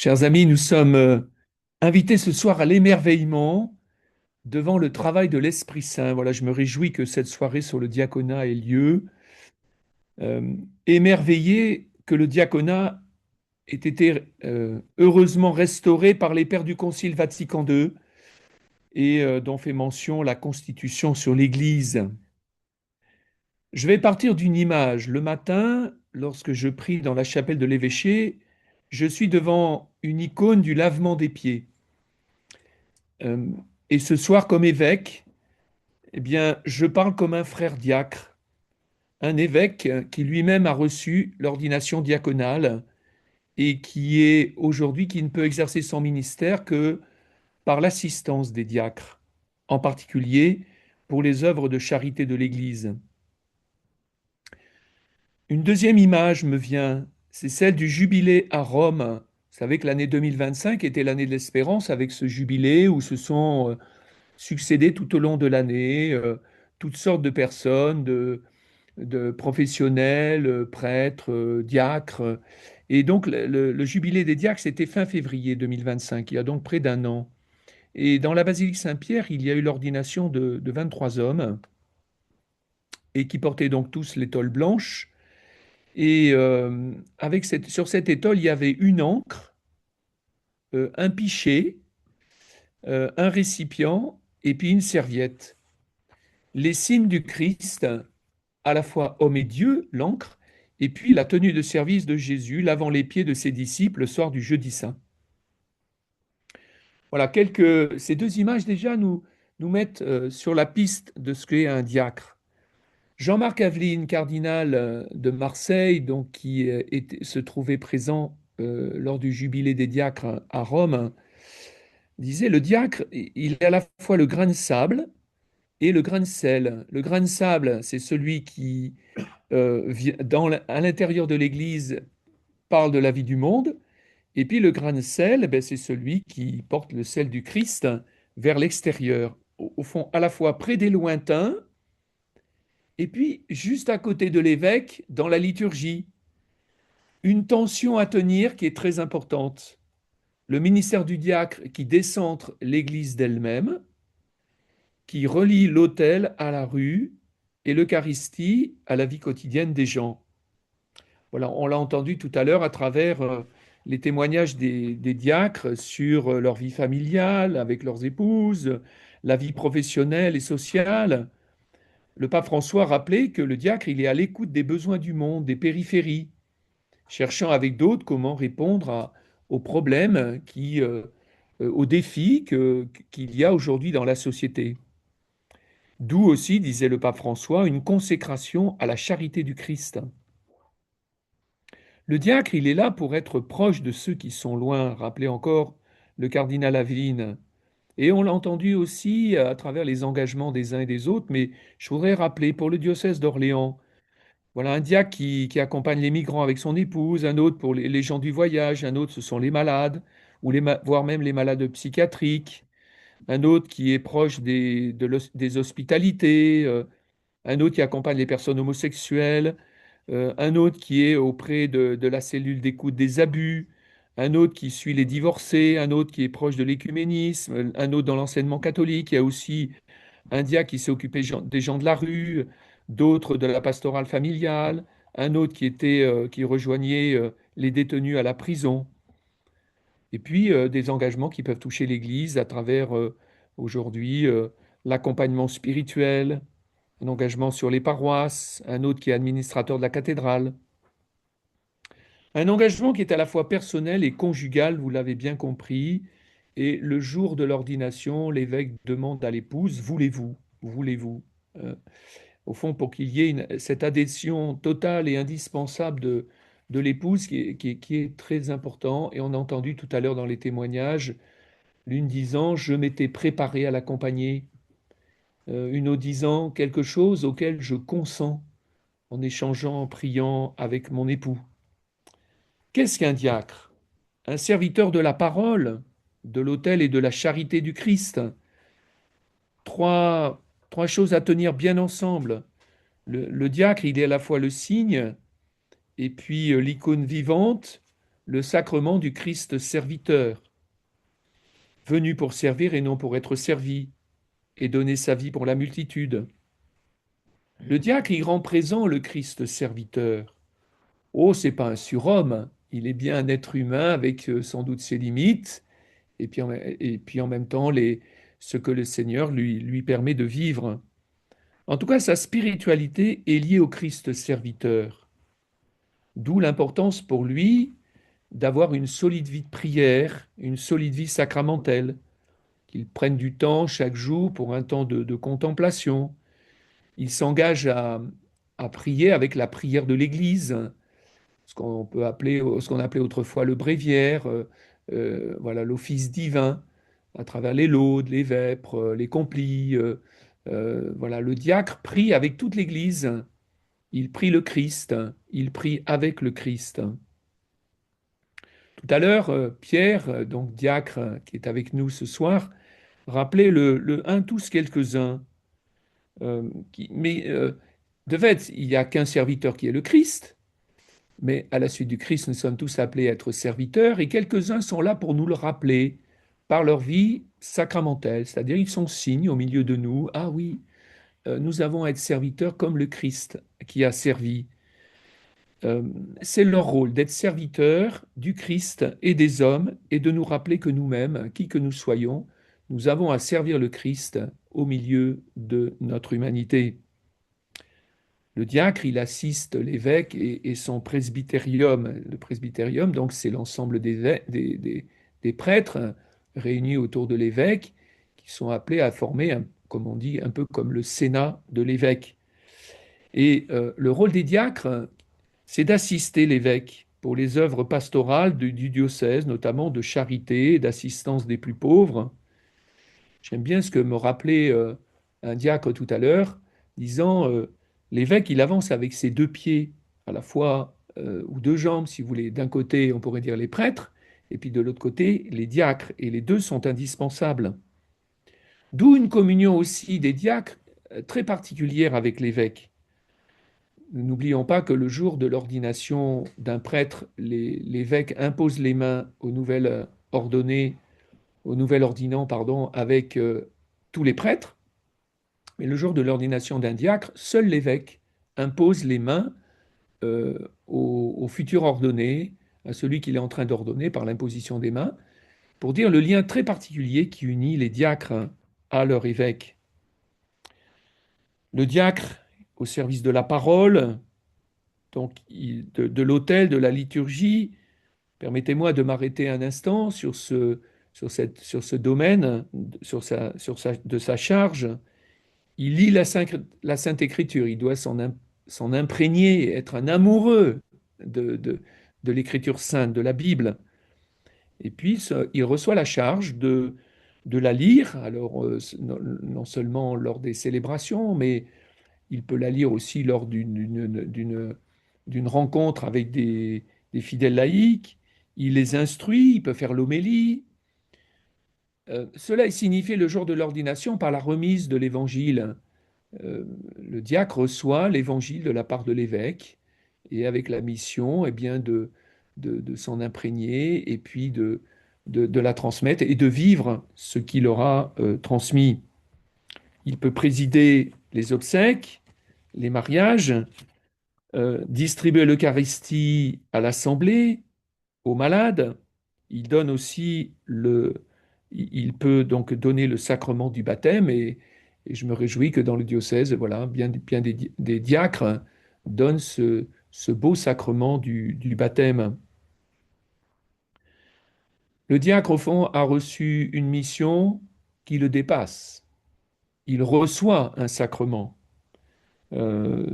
Chers amis, nous sommes invités ce soir à l'émerveillement devant le travail de l'Esprit Saint. Voilà, je me réjouis que cette soirée sur le diaconat ait lieu. Émerveillé que le diaconat ait été heureusement restauré par les pères du Concile Vatican II et dont fait mention la Constitution sur l'Église. Je vais partir d'une image. Le matin, lorsque je prie dans la chapelle de l'évêché, je suis devant une icône du lavement des pieds. Euh, et ce soir, comme évêque, eh bien, je parle comme un frère diacre, un évêque qui lui-même a reçu l'ordination diaconale et qui est aujourd'hui, qui ne peut exercer son ministère que par l'assistance des diacres, en particulier pour les œuvres de charité de l'Église. Une deuxième image me vient, c'est celle du jubilé à Rome. Vous savez que l'année 2025 était l'année de l'espérance avec ce jubilé où se sont succédés tout au long de l'année toutes sortes de personnes, de professionnels, prêtres, diacres. Et donc le jubilé des diacres, c'était fin février 2025, il y a donc près d'un an. Et dans la basilique Saint-Pierre, il y a eu l'ordination de 23 hommes, et qui portaient donc tous l'étole blanche. Et sur cette étole, il y avait une encre, un pichet, un récipient et puis une serviette. Les signes du Christ, à la fois homme et Dieu, l'encre, et puis la tenue de service de Jésus lavant les pieds de ses disciples le soir du jeudi saint. Voilà, ces deux images déjà nous mettent sur la piste de ce qu'est un diacre. Jean-Marc Aveline, cardinal de Marseille, donc, qui se trouvait présent lors du jubilé des diacres à Rome, disait, le diacre, il est à la fois le grain de sable et le grain de sel. Le grain de sable, c'est celui qui, à l'intérieur de l'Église, parle de la vie du monde. Et puis le grain de sel, ben, c'est celui qui porte le sel du Christ vers l'extérieur. Au fond, à la fois près des lointains, et puis juste à côté de l'évêque, dans la liturgie. Une tension à tenir qui est très importante. Le ministère du diacre qui décentre l'Église d'elle-même, qui relie l'autel à la rue et l'Eucharistie à la vie quotidienne des gens. Voilà, on l'a entendu tout à l'heure à travers les témoignages des diacres sur leur vie familiale avec leurs épouses, la vie professionnelle et sociale. Le pape François rappelait que le diacre, il est à l'écoute des besoins du monde, des périphéries, cherchant avec d'autres comment répondre aux problèmes aux défis qu'il y a aujourd'hui dans la société. D'où aussi, disait le pape François, une consécration à la charité du Christ. Le diacre, il est là pour être proche de ceux qui sont loin, rappelait encore le cardinal Aveline. Et on l'a entendu aussi à travers les engagements des uns et des autres, mais je voudrais rappeler pour le diocèse d'Orléans, voilà un diacre qui accompagne les migrants avec son épouse, un autre pour les gens du voyage, un autre ce sont les malades, voire même les malades psychiatriques, un autre qui est proche des hospitalités, un autre qui accompagne les personnes homosexuelles, un autre qui est auprès de la cellule d'écoute des abus, un autre qui suit les divorcés, un autre qui est proche de l'écuménisme, un autre dans l'enseignement catholique. Il y a aussi un diacre qui s'est occupé des gens de la rue, d'autres de la pastorale familiale, un autre qui rejoignait les détenus à la prison. Et puis des engagements qui peuvent toucher l'Église à travers aujourd'hui l'accompagnement spirituel, un engagement sur les paroisses, un autre qui est administrateur de la cathédrale. Un engagement qui est à la fois personnel et conjugal, vous l'avez bien compris. Et le jour de l'ordination, l'évêque demande à l'épouse, voulez-vous? Voulez-vous? Euh, Au fond, pour qu'il y ait cette adhésion totale et indispensable de l'épouse qui est très important. Et on a entendu tout à l'heure dans les témoignages, l'une disant, je m'étais préparé à l'accompagner. Une autre disant, quelque chose auquel je consens en échangeant, en priant avec mon époux. Qu'est-ce qu'un diacre? Un serviteur de la parole, de l'autel et de la charité du Christ. Trois choses à tenir bien ensemble. Le diacre, il est à la fois le signe et puis l'icône vivante le sacrement du Christ serviteur, venu pour servir et non pour être servi, et donner sa vie pour la multitude. Le diacre y rend présent le Christ serviteur. Oh, c'est pas un surhomme, il est bien un être humain avec sans doute ses limites, et puis en même temps ce que le Seigneur lui permet de vivre. En tout cas, sa spiritualité est liée au Christ serviteur, d'où l'importance pour lui d'avoir une solide vie de prière, une solide vie sacramentelle, qu'il prenne du temps chaque jour pour un temps de contemplation. Il s'engage à prier avec la prière de l'Église, ce qu'on appelait autrefois le bréviaire, voilà, l'office divin, à travers les laudes, les vêpres, les complis. Voilà, le diacre prie avec toute l'Église. Il prie le Christ, il prie avec le Christ. Tout à l'heure, Pierre, donc diacre, qui est avec nous ce soir, rappelait le un tous quelques-uns. Mais de fait, il n'y a qu'un serviteur qui est le Christ, mais à la suite du Christ, nous sommes tous appelés à être serviteurs, et quelques-uns sont là pour nous le rappeler par leur vie sacramentelle, c'est-à-dire ils sont signes au milieu de nous. Ah oui, nous avons à être serviteurs comme le Christ qui a servi. Euh, c'est leur rôle d'être serviteurs du Christ et des hommes et de nous rappeler que nous-mêmes, qui que nous soyons, nous avons à servir le Christ au milieu de notre humanité. Le diacre, il assiste l'évêque et son presbytérium. Le presbytérium, donc, c'est l'ensemble des prêtres réunis autour de l'évêque qui sont appelés à former, comme on dit, un peu comme le sénat de l'évêque. Et le rôle des diacres, c'est d'assister l'évêque pour les œuvres pastorales du diocèse, notamment de charité et d'assistance des plus pauvres. J'aime bien ce que me rappelait un diacre tout à l'heure, disant l'évêque, il avance avec ses deux pieds, à la fois, ou deux jambes, si vous voulez. D'un côté, on pourrait dire les prêtres, et puis de l'autre côté, les diacres. Et les deux sont indispensables. D'où une communion aussi des diacres très particulière avec l'évêque. N'oublions pas que le jour de l'ordination d'un prêtre, l'évêque impose les mains au nouvel ordonné, au nouvel ordinant, pardon, avec tous les prêtres. Mais le jour de l'ordination d'un diacre, seul l'évêque impose les mains au futur ordonné, à celui qu'il est en train d'ordonner par l'imposition des mains, pour dire le lien très particulier qui unit les diacres à leur évêque. Le diacre au service de la parole, donc de l'autel, de la liturgie. Permettez-moi de m'arrêter un instant sur ce domaine, de sa charge. Il lit la Sainte Écriture, il doit s'en imprégner, être un amoureux de, de, de l'Écriture sainte, de la Bible. Et puis, il reçoit la charge de la lire, alors non seulement lors des célébrations, mais il peut la lire aussi lors d'une rencontre avec des fidèles laïcs. Il les instruit, il peut faire l'homélie. Cela est signifié le jour de l'ordination par la remise de l'évangile. Le diacre reçoit l'évangile de la part de l'évêque et avec la mission eh bien, de s'en imprégner et puis de la transmettre et de vivre ce qu'il aura transmis. Il peut présider les obsèques, les mariages, distribuer l'Eucharistie à l'assemblée, aux malades. Il donne aussi il peut donc donner le sacrement du baptême et je me réjouis que dans le diocèse, voilà, bien des diacres donnent ce beau sacrement du baptême. Le diacre, au fond, a reçu une mission qui le dépasse. Il reçoit un sacrement. Euh,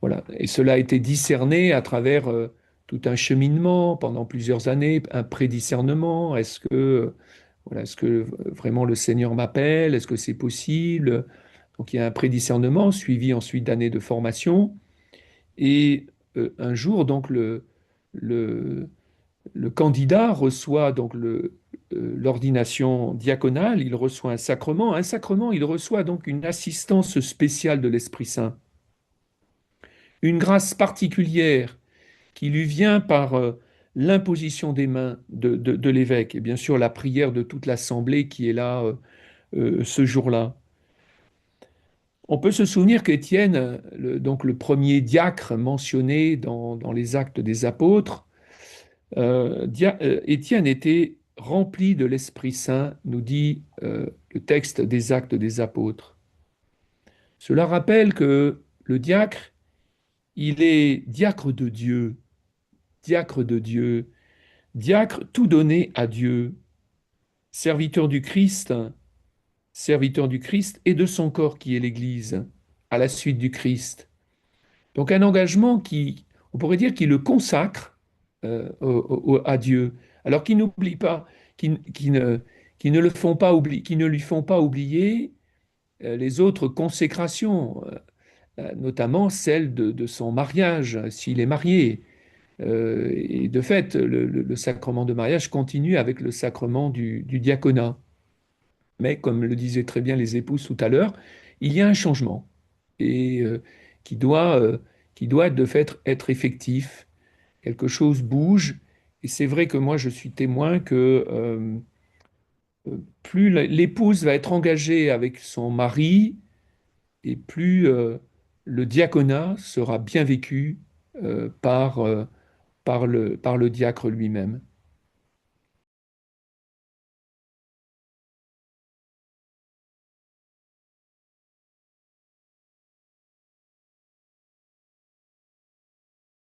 Voilà. Et cela a été discerné à travers tout un cheminement pendant plusieurs années, un prédiscernement. Voilà, est-ce que vraiment le Seigneur m'appelle? Est-ce que c'est possible? Donc il y a un prédiscernement suivi ensuite d'années de formation. Et un jour, donc le, le candidat reçoit donc l'ordination diaconale, il reçoit un sacrement. Un sacrement, il reçoit donc une assistance spéciale de l'Esprit Saint, une grâce particulière qui lui vient par l'imposition des mains de l'évêque et bien sûr la prière de toute l'assemblée qui est là ce jour-là. On peut se souvenir qu'Étienne, donc le premier diacre mentionné dans les Actes des Apôtres, Étienne était rempli de l'Esprit Saint, nous dit le texte des Actes des Apôtres. Cela rappelle que le diacre, il est diacre de Dieu, diacre de Dieu, diacre tout donné à Dieu, serviteur du Christ, serviteur du Christ et de son corps qui est l'Église, à la suite du Christ. Donc un engagement qui, on pourrait dire, qui le consacre à Dieu, alors qu'il n'oublie pas, qui ne le font pas oublier, qui ne lui font pas oublier les autres consécrations, notamment celle de son mariage, s'il est marié. Et de fait, le sacrement de mariage continue avec le sacrement du diaconat. Mais comme le disaient très bien les épouses tout à l'heure, il y a un changement et qui doit, euh, qui doit de fait être effectif. Quelque chose bouge. Et c'est vrai que moi, je suis témoin que plus l'épouse va être engagée avec son mari, et plus le diaconat sera bien vécu par le diacre lui-même.